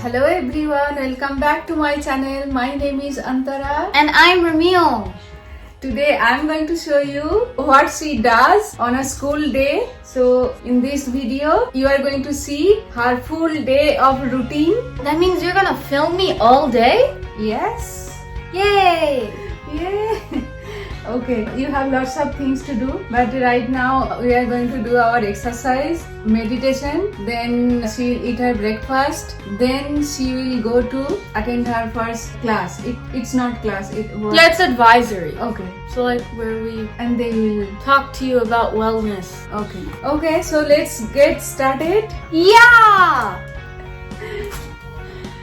Hello everyone, welcome back to my channel. My name is Antara. And I'm Ramil. Today I'm going to show you what she does on a school day. So in this video, you are going to see her full day of routine. That means you're gonna film me all day? Yes. Yay! Yeah. Okay, you have lots of things to do, but right now we are going to do our exercise, meditation, then she'll eat her breakfast, then she will go to attend her first class. It's not class, it was... Yeah, it's advisory. Okay. So like where we And they will... talk to you about wellness. Okay. Okay, so let's get started. Yeah!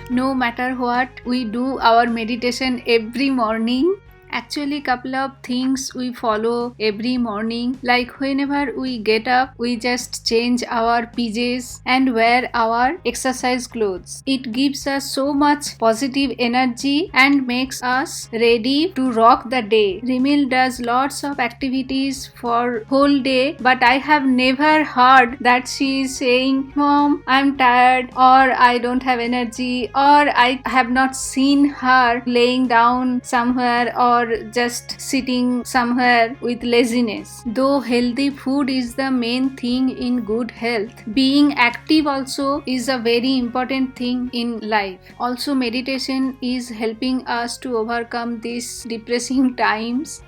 No matter what, we do our meditation every morning. Actually, couple of things we follow every morning, like whenever we get up, we just change our PJs and wear our exercise clothes. It gives us so much positive energy and makes us ready to rock the day. Rimil does lots of activities for whole day, but I have never heard that she is saying, "Mom, I'm tired," or "I don't have energy," or I have not seen her laying down somewhere or just sitting somewhere with laziness. Though healthy food is the main thing in good health, being active also is a very important thing in life. Also, meditation is helping us to overcome these depressing times.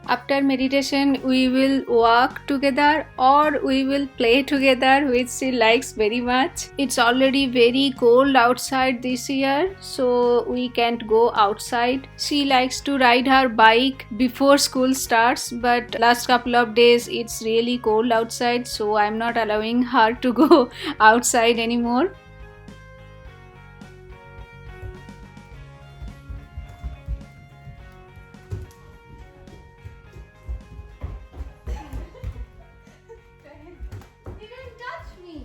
After meditation, we will walk together or we will play together, which she likes very much. It's already very cold outside this year, so we can't go outside. She likes to ride her bike before school starts, but last couple of days it's really cold outside, so I'm not allowing her to go outside anymore. You didn't touch me.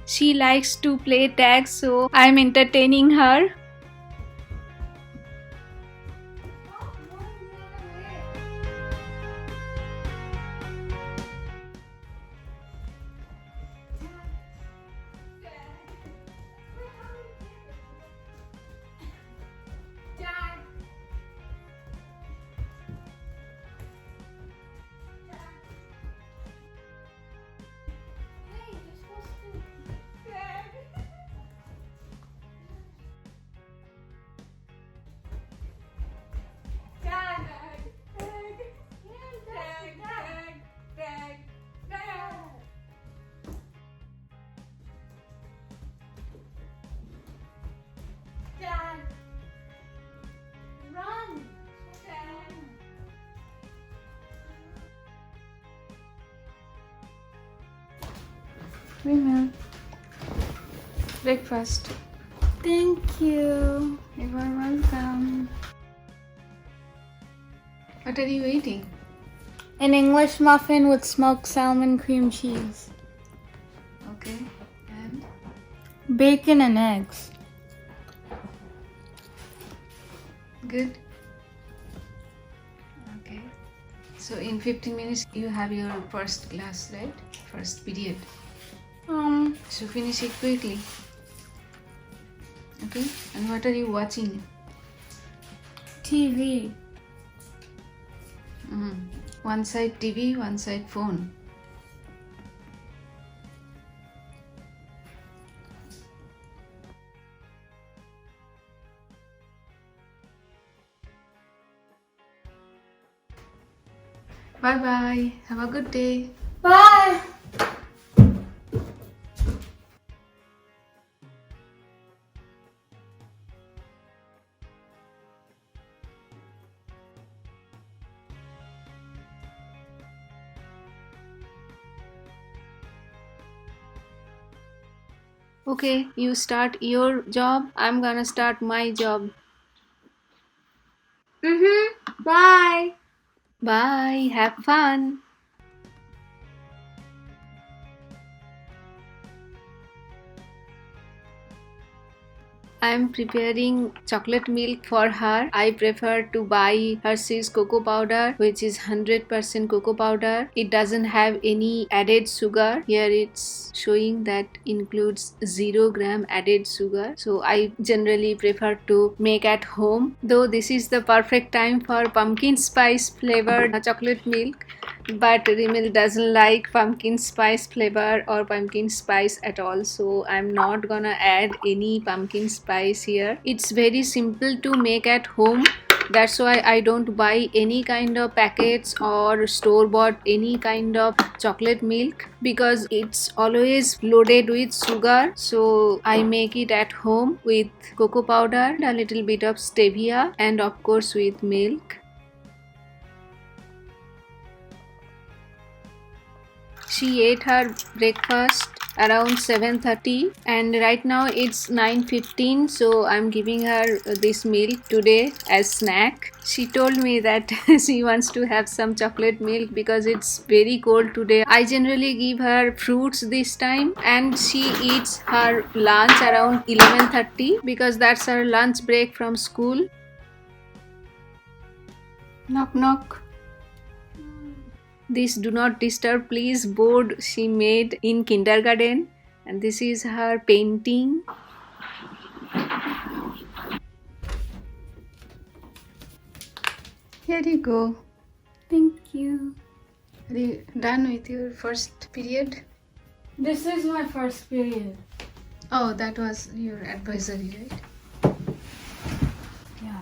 She likes to play tag, so I'm entertaining her. Rimil, breakfast. Thank you. You are welcome. What are you eating? An English muffin with smoked salmon cream cheese. Okay, and Bacon and eggs. good. Okay, so in 15 minutes you have your first class, right? First period. So finish it quickly. Okay, and what are you watching? TV. One side TV, one side phone. Bye bye. Have a good day. Bye. Okay, you start your job. I'm gonna start my job. Bye. Bye. Have fun. I'm preparing chocolate milk for her. I prefer to buy Hershey's cocoa powder, which is 100% cocoa powder. It doesn't have any added sugar. Here it's showing that includes 0 gram added sugar. So I generally prefer to make at home. Though this is the perfect time for pumpkin spice flavored chocolate milk, but Rimil doesn't like pumpkin spice flavor or pumpkin spice at all, so I'm not gonna add any pumpkin spice here. It's very simple to make at home. That's why I don't buy any kind of packets or store bought any kind of chocolate milk, because it's always loaded with sugar. So I make it at home with cocoa powder, a little bit of stevia, and of course with milk. She ate her breakfast around 7:30 and right now it's 9:15, so I'm giving her this milk today as snack. She told me that she wants to have some chocolate milk because it's very cold today. I generally give her fruits this time, and she eats her lunch around 11:30 because that's her lunch break from school. Knock knock. This do not disturb please board she made in kindergarten, and this is her painting. Here you go. Thank you. Are you done with your first period? This is my first period. Oh, that was your advisory, right? Yeah.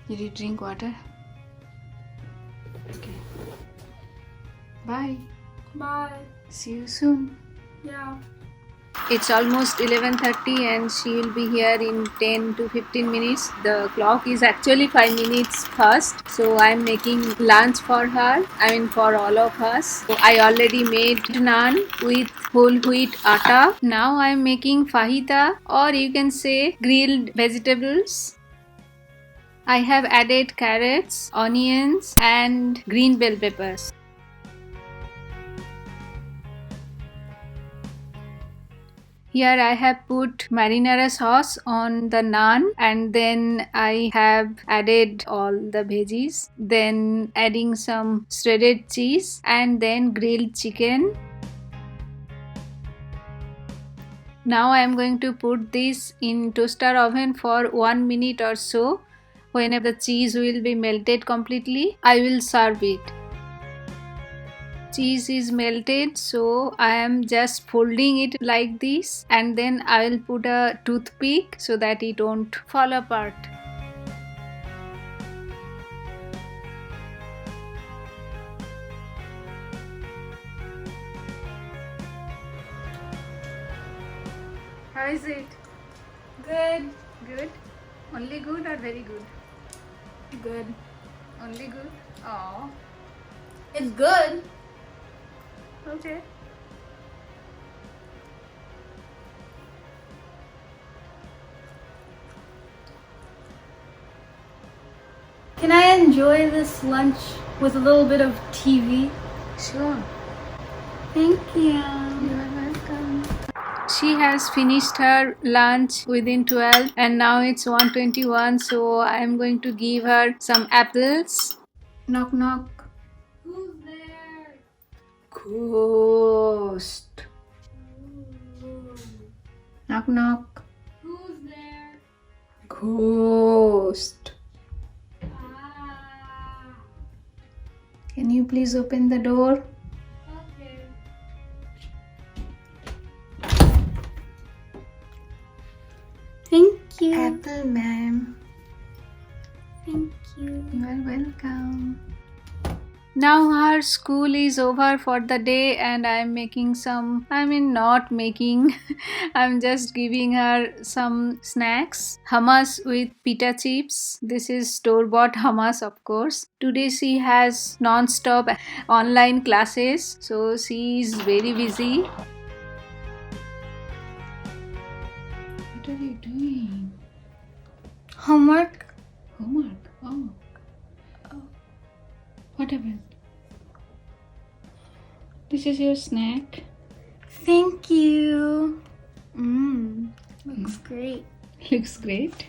Did you drink water? Okay. Bye. Bye. See you soon. Yeah. It's almost 11:30 and she will be here in 10 to 15 minutes. The clock is actually 5 minutes fast. So I'm making lunch for her. I mean for all of us. So I already made naan with whole wheat atta. Now I'm making fajita, or you can say grilled vegetables. I have added carrots, onions and green bell peppers. Here I have put marinara sauce on the naan, and then I have added all the veggies, then adding some shredded cheese and then grilled chicken. Now I am going to put this in toaster oven for 1 minute or so. Whenever the cheese will be melted completely, I will serve it. Cheese is melted, so I am just folding it like this, and then I will put a toothpick so that it won't fall apart. How is it? Good. Good? Only good or very good? Good. Only good? Oh, It's good. okay. Can I enjoy this lunch with a little bit of TV? Sure. Thank you. You are welcome. She has finished her lunch within 12 and now it's 1:21, so I am going to give her some apples. Knock knock. Who's there? Ghost. Knock knock. Who's there? Ghost. Ah. Can you please open the door? Okay. Thank you. Apple ma'am. Thank you. You are welcome. Now her school is over for the day and I'm making some, not making, I'm just giving her some snacks. Hummus with pita chips. This is store-bought hummus, of course. Today she has non-stop online classes, so she is very busy. What are you doing? Homework? Homework? Oh. Oh. What happened? This is your snack. Thank you. Looks great. Looks great.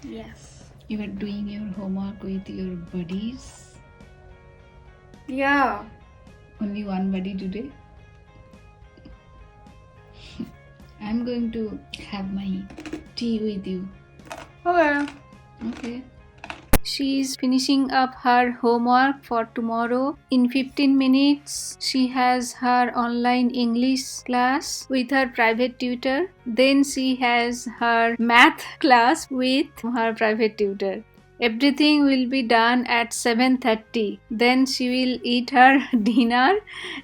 Yes. You are doing your homework with your buddies. Yeah. Only one buddy today. I'm going to have my tea with you. Okay. Okay. She's finishing up her homework for tomorrow. In 15 minutes, she has her online English class with her private tutor. Then she has her math class with her private tutor. Everything will be done at 7:30. Then she will eat her dinner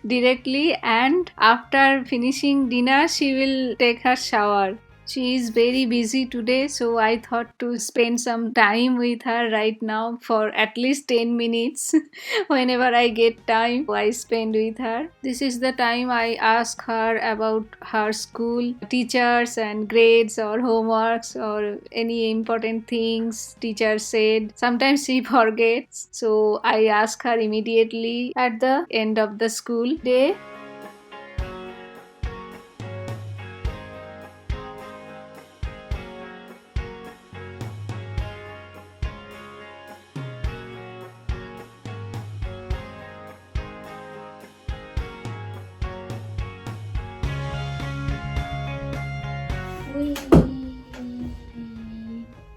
directly, and after finishing dinner, she will take her shower. She is very busy today, so I thought to spend some time with her right now for at least 10 minutes. Whenever I get time, I spend with her. This is the time I ask her about her school, teachers, and grades or homeworks or any important things teacher said. Sometimes she forgets, so I ask her immediately at the end of the school day.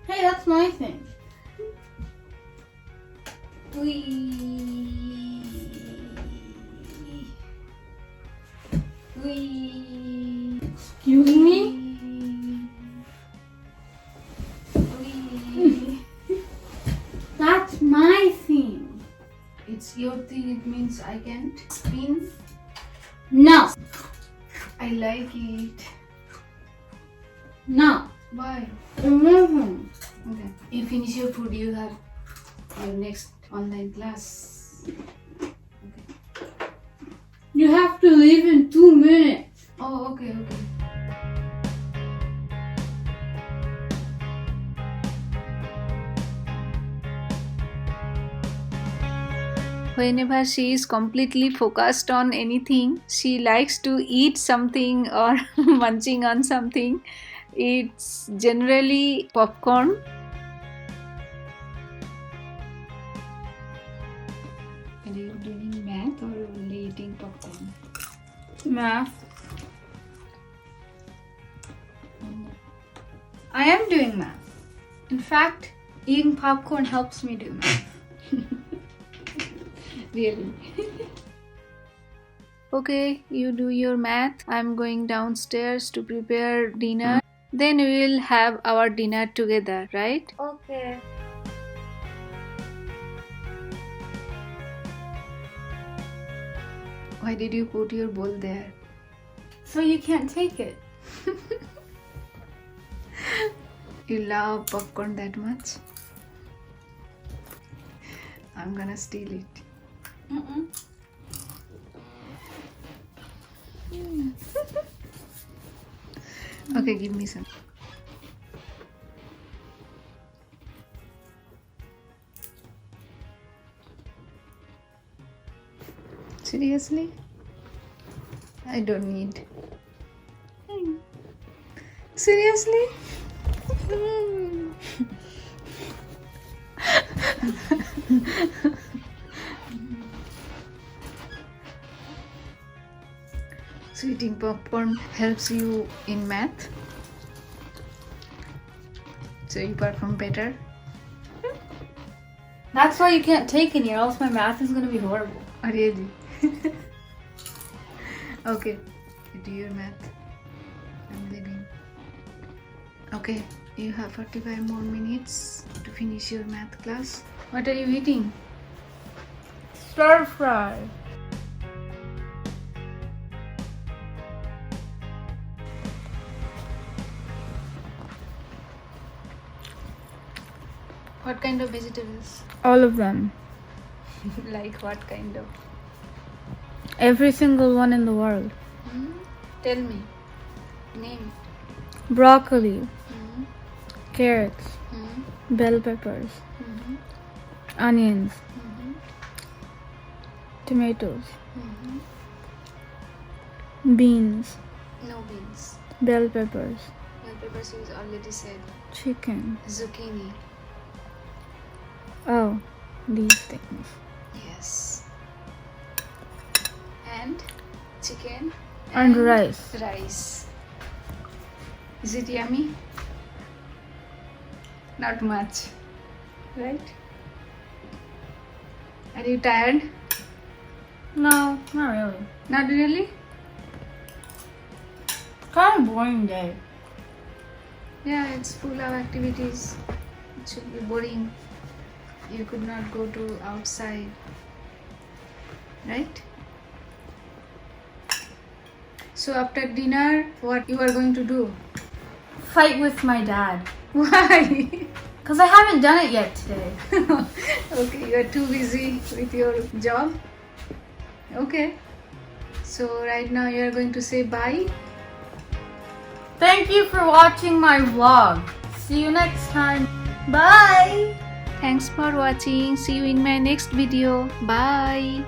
Hey, that's my thing. Excuse me? That's my thing. It's your thing, it means I can't spin. No. I like it. No. Why? Mm-hmm. Okay. You finish your food, you have your next online class. Okay. You have to leave in 2 minutes. Oh, okay. Whenever she is completely focused on anything, she likes to eat something or munching on something. It's generally popcorn. Are you doing math or only eating popcorn? Math. I am doing math. In fact, eating popcorn helps me do math. Really? Okay, you do your math. I'm going downstairs to prepare dinner. Then we will have our dinner together, right? Okay. Why did you put your bowl there? So you can't take it. You love popcorn that much? I'm gonna steal it. Okay, give me some. Seriously? I don't need. Seriously? So eating popcorn helps you in math? So you perform better? That's why you can't take any, or else my math is gonna be horrible. Really? Okay, you do your math. I'm leaving. Okay, you have 45 more minutes to finish your math class. What are you eating? Stir fry. What kind of vegetables? All of them. Like what kind of? Every single one in the world. Tell me. Name it. Broccoli, Hmm? carrots, Hmm? bell peppers, Mhm. onions, Mhm. tomatoes, Mhm. beans, No beans. bell peppers, Bell peppers you already said. chicken. Zucchini. Oh, these things. Yes. And chicken. And rice. Rice. Is it yummy? Not much. Right? Are you tired? No, not really. Not really? Kind of boring day. Yeah, it's full of activities. It should be boring. You could not go to outside. Right? So after dinner, what you are going to do? Fight with my dad. Why? Because I haven't done it yet today. Okay, you are too busy with your job. Okay. So right now you are going to say bye. Thank you for watching my vlog. See you next time. Bye! Thanks for watching. See you in my next video. Bye.